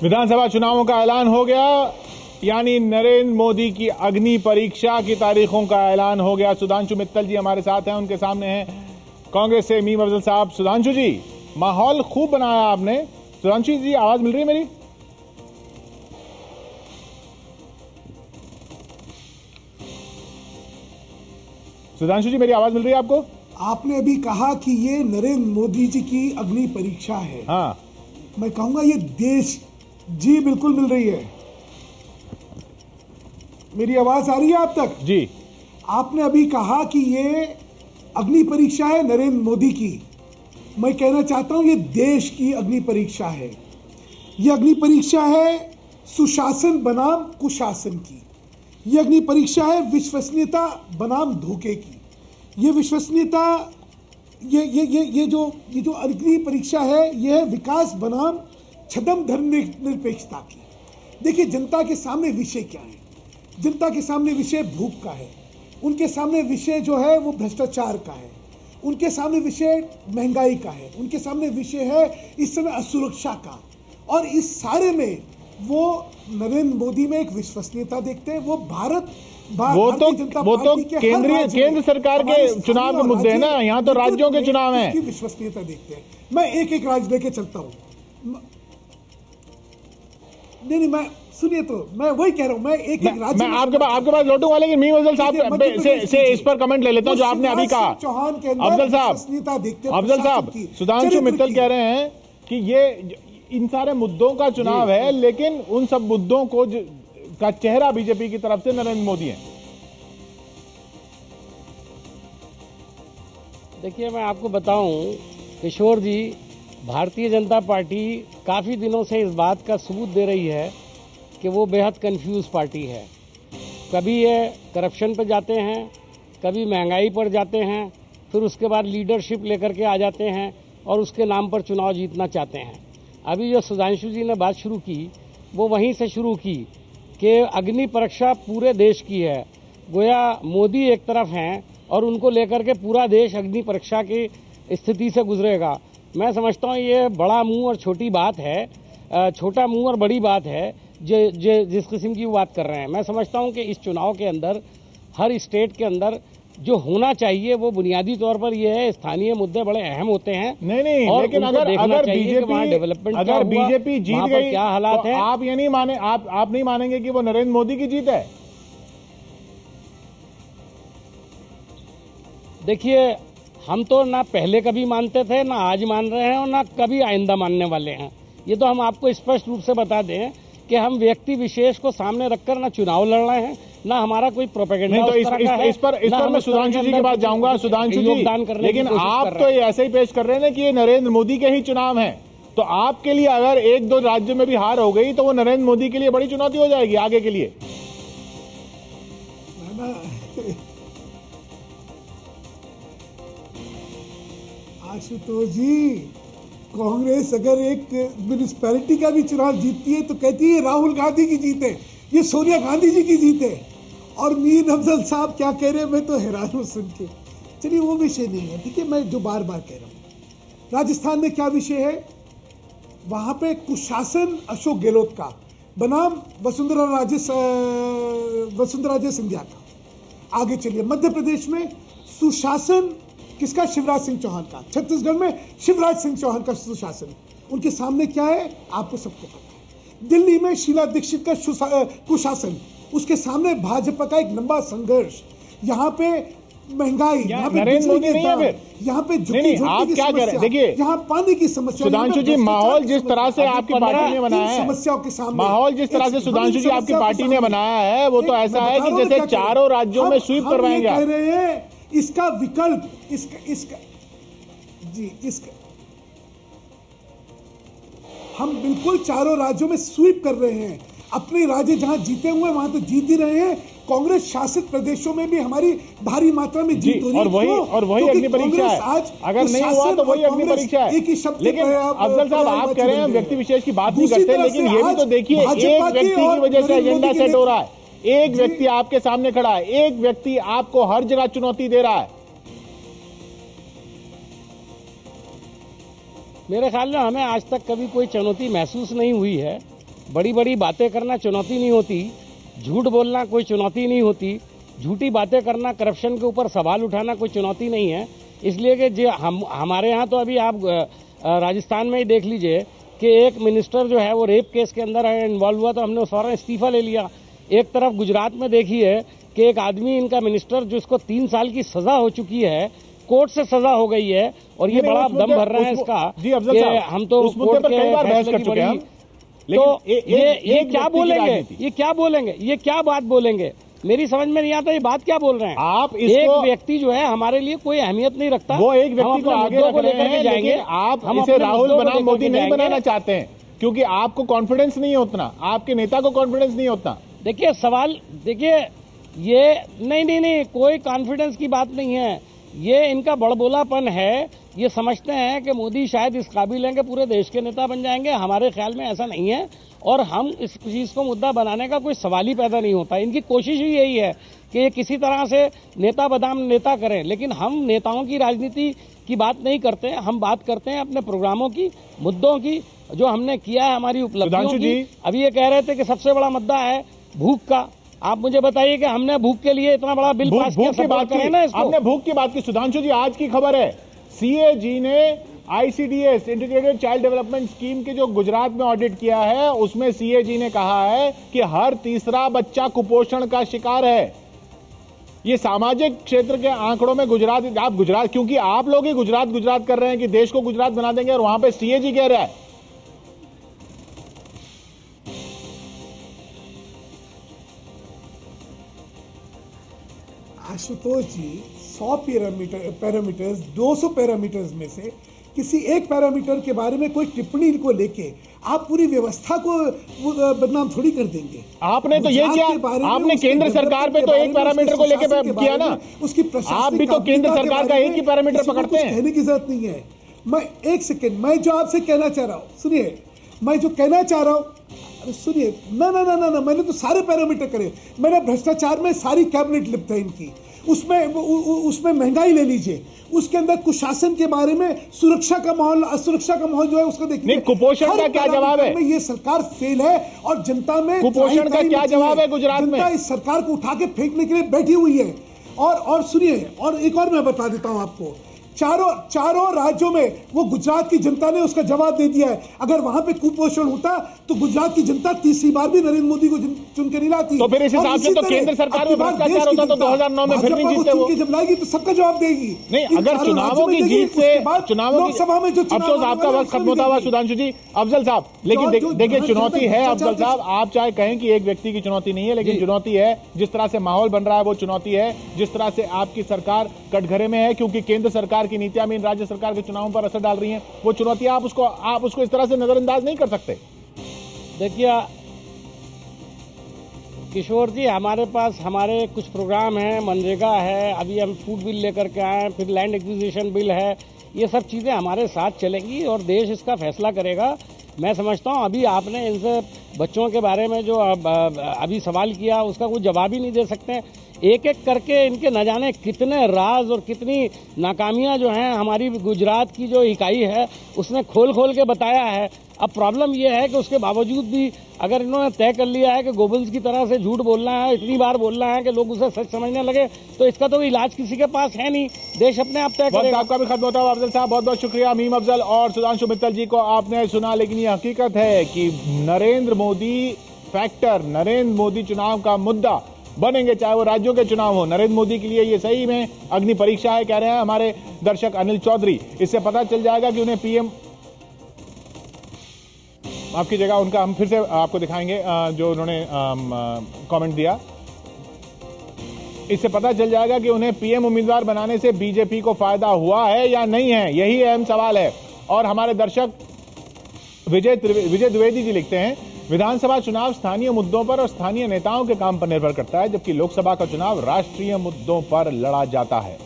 विधानसभा चुनावों का ऐलान हो गया, यानी नरेंद्र मोदी की अग्नि परीक्षा की तारीखों का ऐलान हो गया। सुधांशु मित्तल जी हमारे साथ हैं, उनके सामने हैं कांग्रेस से मीम अफजल साहब। सुधांशु जी, माहौल खूब बनाया आपने। सुधांशु जी, आवाज मिल रही है मेरी? सुधांशु जी, मेरी आवाज मिल रही है आपको? आपने अभी कहा कि ये नरेंद्र मोदी जी की अग्नि परीक्षा है। हाँ, मैं कहूंगा ये देश जी बिल्कुल मिल रही है। मेरी आवाज आ रही है आप तक? जी। आपने अभी कहा कि ये अग्नि परीक्षा है नरेंद्र मोदी की। मैं कहना चाहता हूं ये देश की अग्नि परीक्षा है। ये अग्नि परीक्षा है सुशासन बनाम कुशासन की। ये अग्नि परीक्षा है विश्वसनीयता बनाम धोखे की। ये विश्वसनीयता ये जो अग्नि परीक्षा है ये है विकास बनाम छद्म धर्मनिरपेक्षता की। देखिए, जनता के सामने विषय क्या है? जनता के सामने विषय भूख का है, उनके सामने विषय जो है वो भ्रष्टाचार का है, उनके सामने विषय महंगाई का है, उनके सामने विषय है इस समय असुरक्षा का। और इस सारे में वो नरेंद्र मोदी में एक विश्वसनीयता देखते हैं। वो वो तो केंद्र सरकार के चुनाव के मुद्दे हैं ना, यहाँ तो राज्यों के चुनाव हैं। विश्वसनीयता देखते हैं। मैं एक एक राज्य लेके चलता हूँ। नहीं, मैं सुनिए, तो मैं वही कह रहा हूँ। मैं एक एक राज्य मैं आपके पास लौटूंगा, लेकिन मीम अफजल साहब से इस पर कमेंट ले लेता हूं जो आपने अभी कहा। चौहान के अफजल साहब, सुधांशु मित्तल कह रहे हैं कि ये इन सारे मुद्दों का चुनाव है, लेकिन उन सब मुद्दों को का चेहरा बीजेपी की तरफ से नरेंद्र मोदी है। देखिए, मैं आपको बताऊं किशोर जी, भारतीय जनता पार्टी काफ़ी दिनों से इस बात का सबूत दे रही है कि वो बेहद कंफ्यूज पार्टी है। कभी ये करप्शन पर जाते हैं, कभी महंगाई पर जाते हैं, फिर उसके बाद लीडरशिप लेकर के आ जाते हैं और उसके नाम पर चुनाव जीतना चाहते हैं। अभी जो सुधांशु जी ने बात शुरू की वो वहीं से शुरू की कि अग्नि परीक्षा पूरे देश की है। गोया मोदी एक तरफ हैं और उनको लेकर के पूरा देश अग्नि परीक्षा की स्थिति से गुजरेगा। मैं समझता हूँ ये बड़ा मुंह और छोटी बात है, छोटा मुंह और बड़ी बात है जिस किस्म की बात कर रहे हैं। मैं समझता हूँ कि इस चुनाव के अंदर हर स्टेट के अंदर जो होना चाहिए वो बुनियादी तौर पर ये है, स्थानीय मुद्दे बड़े अहम होते हैं। नहीं, लेकिन अगर बीजेपी जीत गई, क्या हालात है, आप ये नहीं माने, आप नहीं मानेंगे कि वो नरेंद्र मोदी की जीत है? देखिए, हम तो ना पहले कभी मानते थे, ना आज मान रहे हैं और ना कभी आइंदा मानने वाले हैं। ये तो हम आपको स्पष्ट रूप से बता दें कि हम व्यक्ति विशेष को सामने रखकर ना चुनाव लड़ रहे हैं, ना हमारा कोई प्रोपेगेंडा इस पर मैं सुधांशु जी के पास जाऊंगा। सुधांशु जी, लेकिन आप तो ये ऐसे ही पेश कर रहे हैं कि ये नरेंद्र मोदी के ही चुनाव हैं, तो आपके लिए अगर एक दो राज्यों में भी हार हो गई तो वो नरेंद्र मोदी के लिए बड़ी चुनौती हो जाएगी आगे के लिए। आशुतोष जी, कांग्रेस अगर एक म्यूनिसिपैलिटी का भी चुनाव जीतती है तो कहती है राहुल गांधी की जीत है, ये सोनिया गांधी जी की जीत है। और मीर अफजल साहब क्या कह रहे हैं, मैं तो हैरान हूं सुन के। चलिए, वो विषय नहीं है, ठीक है। मैं जो बार बार कह रहा हूं, राजस्थान में क्या विषय है? वहां पे कुशासन अशोक गहलोत का बनाम वसुंधरा राजे सिंधिया का। आगे चलिए, मध्य प्रदेश में सुशासन किसका? शिवराज सिंह चौहान का। छत्तीसगढ़ में शिवराज सिंह चौहान का सुशासन। उनके सामने क्या है आपको सबको पता है। दिल्ली में शीला दीक्षित का कुशासन, उसके सामने भाजपा का एक लंबा संघर्ष। यहाँ पे महंगाई, यहाँ पे नरेंद्र मोदी नहीं है फिर, यहाँ पे आप क्या कह रहे हैं? देखिए, यहाँ पानी की समस्या। सुधांशु जी, माहौल जिस तरह से आपकी पार्टी ने बनाया है, समस्याओं के सामने माहौल जिस तरह से सुधांशु जी आपकी पार्टी ने बनाया है, वो तो ऐसा है कि जैसे चारों राज्यों में स्वीप करवाएंगे। कह रहे हैं इसका विकल्प, हम बिल्कुल चारों राज्यों में स्वीप कर रहे हैं। अपने राज्य जहां जीते हुए वहां तो जीत ही रहे हैं। कांग्रेस शासित प्रदेशों में भी हमारी भारी मात्रा में जीत हो रही है। और वही अग्नि परीक्षा है। अगर नहीं हुआ तो वही अग्नि परीक्षा है। लेकिन अफजल साहब, आप कह रहे हैं व्यक्ति विशेष की बात नहीं करते, लेकिन ये भी तो देखिए, एक व्यक्ति की वजह से एजेंडा सेट हो रहा है। एक व्यक्ति आपके सामने खड़ा है, एक व्यक्ति आपको हर जगह चुनौती दे रहा है। मेरे ख्याल में हमें आज तक कभी कोई चुनौती महसूस नहीं हुई है। बड़ी बड़ी बातें करना चुनौती नहीं होती, झूठ बोलना कोई चुनौती नहीं होती, झूठी बातें करना, करप्शन के ऊपर सवाल उठाना कोई चुनौती नहीं है। इसलिए कि जो हमारे यहाँ तो अभी आप राजस्थान में ही देख लीजिए कि एक मिनिस्टर जो है वो रेप केस के अंदर इन्वॉल्व हुआ तो हमने उस फौरन इस्तीफा ले लिया। एक तरफ गुजरात में देखिए कि एक आदमी, इनका मिनिस्टर, जिसको 3 साल की सजा हो चुकी है, कोर्ट से सजा हो गई है, और ये बड़ा दम भर रहा है इसका कि हम तो कोर्ट के फैसले की बड़ी, तो ये क्या बोलेंगे, ये क्या बोलेंगे, ये क्या बात बोलेंगे, मेरी समझ में नहीं आता ये बात क्या बोल रहे हैं आप। एक व्यक्ति जो है हमारे लिए कोई अहमियत नहीं रखता, वो एक व्यक्ति को आगे रख रहे हैं, लेकिन आप इसे राहुल बनाम मोदी नहीं बनाना चाहते हैं क्योंकि आपको कॉन्फिडेंस नहीं है उतना, आपके नेता को कॉन्फिडेंस नहीं होता। देखिए सवाल, देखिए ये नहीं, कोई कॉन्फिडेंस की बात नहीं है, ये इनका बड़बोलापन है। ये समझते हैं कि मोदी शायद इस काबिल हैं कि पूरे देश के नेता बन जाएंगे। हमारे ख्याल में ऐसा नहीं है, और हम इस चीज को मुद्दा बनाने का कोई सवाल ही पैदा नहीं होता। इनकी कोशिश ही यही है कि ये किसी तरह से नेता बदाम नेता करें, लेकिन हम नेताओं की राजनीति की बात नहीं करते, हम बात करते हैं अपने प्रोग्रामों की, मुद्दों की, जो हमने किया है, हमारी उपलब्धियों की। अभी ये कह रहे थे कि सबसे बड़ा मुद्दा है भूख का। आप मुझे बताइए कि हमने भूख के लिए इतना बड़ा बिल पास किया, सपोर्ट करें ना इसको। आपने भूख की बात की। सुधांशु जी, आज की खबर है, सीएजी ने ICDS integrated child development scheme के जो गुजरात में ऑडिट किया है, उसमें सीएजी ने कहा है कि हर तीसरा बच्चा कुपोषण का शिकार है। ये सामाजिक क्षेत्र के आंकड़ों में गुजरात, आप गुजरात, क्योंकि आप लोग ही गुजरात कर रहे हैं कि देश को गुजरात बना देंगे, और वहां पे सीएजी कह रहा है। आशुतोष जी, 100 पैरामीटर्स 200 पैरामीटर्स में से किसी एक पैरामीटर के बारे में कोई टिप्पणी को लेके आप पूरी व्यवस्था को बदनाम थोड़ी कर देंगे। आपने तो ये किया, आपने केंद्र सरकार पे तो एक पैरामीटर को लेके किया ना, उसकी आप भी तो केंद्र सरकार का एक ही पैरामीटर पकड़ते हैं। कहने की जरूरत नहीं है। मैं एक सेकेंड, मैं जो आपसे कहना चाह रहा हूं, सुनिए, मैं जो कहना चाह रहा हूं, सुनिए, ना, मैंने तो सारे पैरामीटर करे। मैंने भ्रष्टाचार में सारी कैबिनेट लिप्त है इनकी, उसमें महंगाई ले लीजिए, उसके अंदर कुशासन के बारे में, सुरक्षा का माहौल, असुरक्षा का माहौल जो है उसका देखिए। कुपोषण का क्या जवाब है? ये सरकार फेल है, और जनता में कुपोषण का क्या जवाब है? गुजरात में जनता इस सरकार को उठा के फेंकने के लिए बैठी हुई है। और सुनिए, और एक और मैं बता देता हूं आपको, चारों राज्यों में वो गुजरात की जनता ने उसका जवाब दे दिया है। अगर वहां पे कुपोषण होता तो गुजरात की जनता तीसरी बार भी नरेंद्र मोदी को चुन के नहीं लाती। तो फिर इस हिसाब से तो केंद्र सरकार में भ्रष्टाचार होता तो 2009 में फिर नहीं जीते वो। जब लाएगी तो सबका जवाब देगी। नहीं, अगर चुनावों की जीत से, चुनावों लोकसभा में जो अफसोस, आपका वक्त खत्म होता हुआ सुधांशु जी। अफजल साहब, लेकिन देखिए चुनौती है अफजल साहब, आप चाहे कहें कि एक व्यक्ति की चुनौती नहीं है, लेकिन चुनौती है। जिस तरह से माहौल बन रहा है वो चुनौती है। जिस तरह से आपकी सरकार कटघरे में है क्योंकि केंद्र सरकार की नीतियां भी राज्य सरकार के चुनावों पर असर डाल रही हैं, वो चुनौती आप उसको इस तरह से नजरअंदाज नहीं कर सकते। देखिए किशोर जी, हमारे पास हमारे कुछ प्रोग्राम हैं, मनरेगा है, अभी हम फूड बिल लेकर के आए हैं, फिर लैंड एक्विजिशन बिल है, ये सब चीज़ें हमारे साथ चलेंगी और देश इसका फैसला करेगा। मैं समझता हूँ अभी आपने इनसे बच्चों के बारे में जो अभी सवाल किया उसका कोई जवाब ही नहीं दे सकते। एक एक करके इनके न जाने कितने राज और कितनी नाकामियां जो हैं हमारी गुजरात की जो इकाई है उसने खोल के बताया है। अब प्रॉब्लम यह है कि उसके बावजूद भी अगर इन्होंने तय कर लिया है कि गोबल्स की तरह से झूठ बोलना है, इतनी बार बोलना है कि लोग उसे सच समझने लगे, तो इसका तो इलाज किसी के पास है नहीं, देश अपने आप तय करेगा। आपका भी खत्म होता है अफजल साहब, बहुत बहुत शुक्रिया। मीम अफजल और सुधांशु मित्तल जी को आपने सुना, लेकिन ये हकीकत है कि नरेंद्र मोदी फैक्टर, नरेंद्र मोदी चुनाव का मुद्दा बनेंगे, चाहे वो राज्यों के चुनाव हो। नरेंद्र मोदी के लिए ये सही में अग्नि परीक्षा है, कह रहे हैं हमारे दर्शक अनिल चौधरी। इससे पता चल जाएगा कि उन्हें पीएम, आपकी जगह उनका हम फिर से आपको दिखाएंगे जो उन्होंने कमेंट दिया। इससे पता चल जाएगा कि उन्हें पीएम उम्मीदवार बनाने से बीजेपी को फायदा हुआ है या नहीं है, यही अहम सवाल है। और हमारे दर्शक विजय द्विवेदी जी लिखते हैं, विधानसभा चुनाव स्थानीय मुद्दों पर और स्थानीय नेताओं के काम पर निर्भर करता है, जबकि लोकसभा का चुनाव राष्ट्रीय मुद्दों पर लड़ा जाता है।